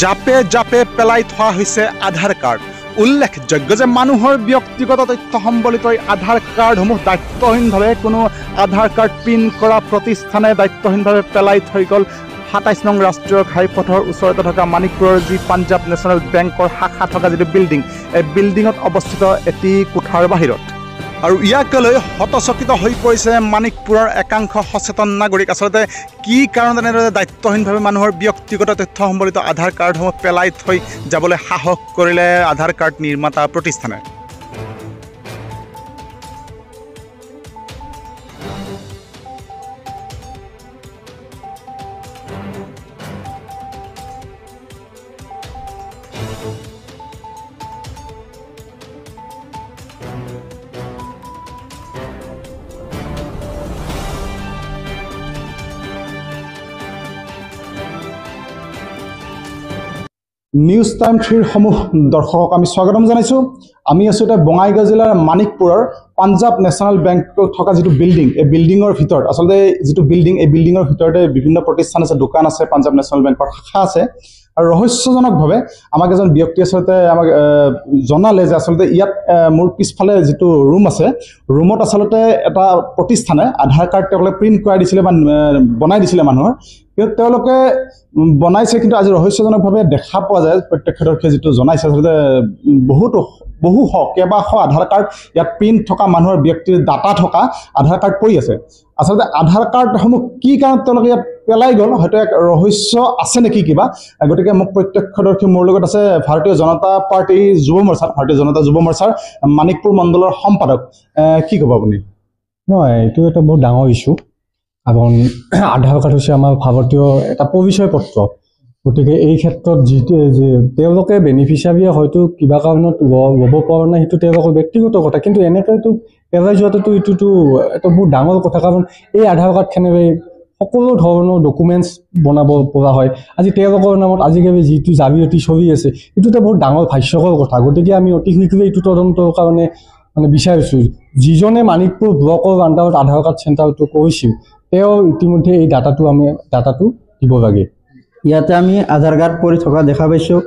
জাপে জাপে পেলাই থোৱা হৈছে আধাৰ কাৰ্ড। উল্লেখযোগ্য যে মানুহৰ ব্যক্তিগত তথ্য সম্বলিত আধাৰ কাৰ্ডসমূহ দায়িত্বহীনভাৱে কোনো আধাৰ কাৰ্ড প্ৰিণ্ট কৰা প্ৰতিষ্ঠানে দায়িত্বহীনভাৱে পেলাই থৈ গ'ল ২৭ নং ৰাষ্ট্ৰীয় ঘাইপথৰ ওচৰতে থকা মানিকপুৰৰ যি পাঞ্জাৱ নেশ্যনেল বেংকৰ শাখা থকা যিটো বিল্ডিং, এই বিল্ডিঙত অৱস্থিত এটি কোঠাৰ বাহিৰত। আৰু ইয়াক লৈ হতচকিত হৈ পৰিছে মানিকপুৰৰ একাংশ সচেতন নাগৰিক। আচলতে কি কাৰণত এনেদৰে দায়িত্বহীনভাৱে মানুহৰ ব্যক্তিগত তথ্য সম্বলিত আধাৰ কাৰ্ডসমূহ পেলাই থৈ যাবলৈ সাহস কৰিলে আধাৰ কাৰ্ড নিৰ্মাতা প্ৰতিষ্ঠানে? নিউজ টাইম 3 সমূহ দৰ্শকক আমি স্বাগতম জনাইছোঁ। আমি আছোঁ এতিয়া বঙাইগাঁও জিলাৰ মানিকপুৰৰ পাঞ্জাৱ নেশ্যনেল বেংক থকা যিটো বিল্ডিং, এই বিল্ডিঙৰ ভিতৰত আচলতে যিটো বিল্ডিং, এই বিল্ডিঙৰ ভিতৰতে বিভিন্ন প্ৰতিষ্ঠান আছে, দোকান আছে, পাঞ্জাৱ নেশ্যনেল বেংকৰ শাখা আছে। আৰু ৰহস্যজনকভাৱে আমাক এজন ব্যক্তি আচলতে আমাক জনালে যে আচলতে ইয়াত মোৰ পিছফালে যিটো ৰুম আছে, ৰুমত আচলতে এটা প্ৰতিষ্ঠানে আধাৰ কাৰ্ড তেওঁলোকে প্ৰিণ্ট কৰাই দিছিলে বা বনাই দিছিলে মানুহৰ। কিন্তু তেওঁলোকে বনাইছে, কিন্তু আজি ৰহস্যজনকভাৱে দেখা পোৱা যায়, প্ৰত্যক্ষদৰ্শীয়ে যিটো জনাইছে আচলতে বহুশ কেইবাশ আধাৰ কাৰ্ড ইয়াত প্ৰিণ্ট থকা মানুহৰ ব্যক্তিৰ ডাটা থকা আধাৰ কাৰ্ড পৰি আছে। আচলতে আধাৰ কাৰ্ডসমূহ কি কাৰণত তেওঁলোকে ইয়াত পেলাই গ'ল, হয়তো এক ৰহস্য আছে নেকি কিবা। গতিকে মোক প্ৰত্যক্ষদৰ্শী মোৰ লগত আছে ভাৰতীয় জনতা পাৰ্টি যুৱ মৰ্চাৰ, ভাৰতীয় জনতা যুৱ মৰ্চাৰ মানিকপুৰ মণ্ডলৰ সম্পাদক। কি ক'ব আপুনি? নহয়, এইটো এটা বহুত ডাঙৰ ইছ্যু, কাৰণ আধাৰ কাৰ্ড হৈছে আমাৰ ভাৰতীয় এটা পৰিচয় পত্ৰ। গতিকে এই ক্ষেত্ৰত যিটো যে তেওঁলোকে বেনিফিচিয়াৰীয়ে হয়তো কিবা কাৰণত ল'ব পৰা নাই, সেইটো তেওঁলোকৰ ব্যক্তিগত কথা, কিন্তু এনেকৈতো পেলাই যোৱাটোতো এইটোতো এটা বহুত ডাঙৰ কথা। কাৰণ এই আধাৰ কাৰ্ডখনেৰে সকলো ধৰণৰ ডকুমেণ্টছ বনাব পৰা হয়। আজি তেওঁলোকৰ নামত আজিকালি যিটো জালিয়াতি চলি আছে, এইটো এটা বহুত ডাঙৰ ভাষ্যকৰ কথা। গতিকে আমি অতি শীঘ্ৰে এইটো তদন্তৰ কাৰণে বিচাৰিছোঁ। যিজনে মানিকপুৰ ব্লকৰ আণ্ডাৰত আধাৰ কাৰ্ড চেণ্টাৰটো কৰিছিল, তেওঁ ইতিমধ্যে এই ডাটাটো দিব লাগে। ইয়াতে আমি আধাৰ কাৰ্ড পৰি থকা দেখা পাইছোঁ।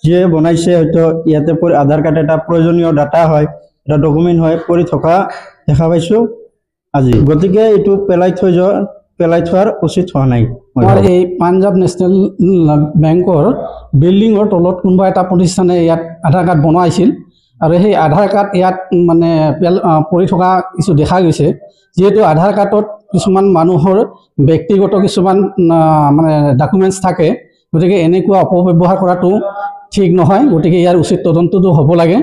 যিয়ে বনাইছে হয়তো ইয়াতে আধাৰ কাৰ্ড এটা প্ৰয়োজনীয় ডাটা হয়, এটা ডকুমেণ্ট হয়, পৰি থকা দেখা পাইছোঁ আজি। গতিকে এইটো পেলাই থোৱাৰ উচিত হোৱা নাই। আমাৰ এই পাঞ্জাৱ নেশ্যনেল বেংকৰ বিল্ডিঙৰ তলত কোনোবা এটা প্ৰতিষ্ঠানে ইয়াত আধাৰ কাৰ্ড বনাইছিল, আৰু সেই আধাৰ কাৰ্ড ইয়াত পৰি থকা কিছু দেখা গৈছে। যিহেতু আধাৰ কাৰ্ডত কিছুমান মানুহৰ ব্যক্তিগত কিছুমান ডকুমেণ্টছ থাকে, গতিকে এনেকুৱা অপব্যৱহাৰ কৰাটো ঠিক নহয়। গতিকে ইয়াৰ উচিত তদন্তটো হ'ব লাগে।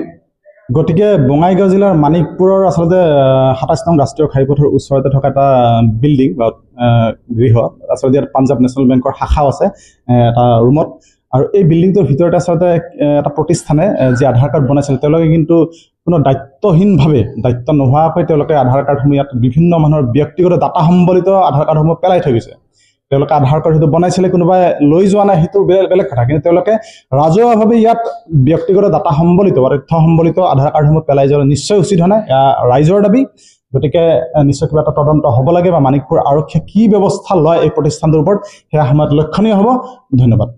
গতিকে বঙাইগাঁও জিলাৰ মানিকপুৰৰ আচলতে ২৭ নং ৰাষ্ট্ৰীয় ঘাইপথৰ ওচৰতে থকা এটা বিল্ডিং বা গৃহ, আচলতে ইয়াত পাঞ্জাৱ নেশ্যনেল বেংকৰ শাখাও আছে এটা ৰুমত। আৰু এই বিল্ডিংটোৰ ভিতৰতে আচলতে এটা প্ৰতিষ্ঠানে যি আধাৰ কাৰ্ড বনাইছিল, তেওঁলোকে কিন্তু কোনো দায়িত্ব নোহোৱাকৈ তেওঁলোকে আধাৰ কাৰ্ডসমূহ ইয়াত বিভিন্ন মানুহৰ ব্যক্তিগত ডাটা সম্বলিত আধাৰ কাৰ্ডসমূহ পেলাই থৈ গৈছে। তেওঁলোকে আধাৰ কাৰ্ড সেইটো বনাইছিলে, কোনোবাই লৈ যোৱা নাই, সেইটো বেলেগ কথা, কিন্তু তেওঁলোকে ৰাজহুৱাভাৱে ইয়াত ব্যক্তিগত ডাটা সম্বলিত বা তথ্য সম্বলিত আধাৰ কাৰ্ডসমূহ পেলাই যোৱা নিশ্চয় উচিত হোৱা নাই, ৰাইজৰ দাবী। গতিকে নিশ্চয় কিবা এটা তদন্ত হ'ব লাগে, বা মানিকপুৰ আৰক্ষীয়ে কি ব্যৱস্থা লয় এই প্ৰতিষ্ঠানটোৰ ওপৰত, সেয়া সময়ত লক্ষণীয় হ'ব। ধন্যবাদ।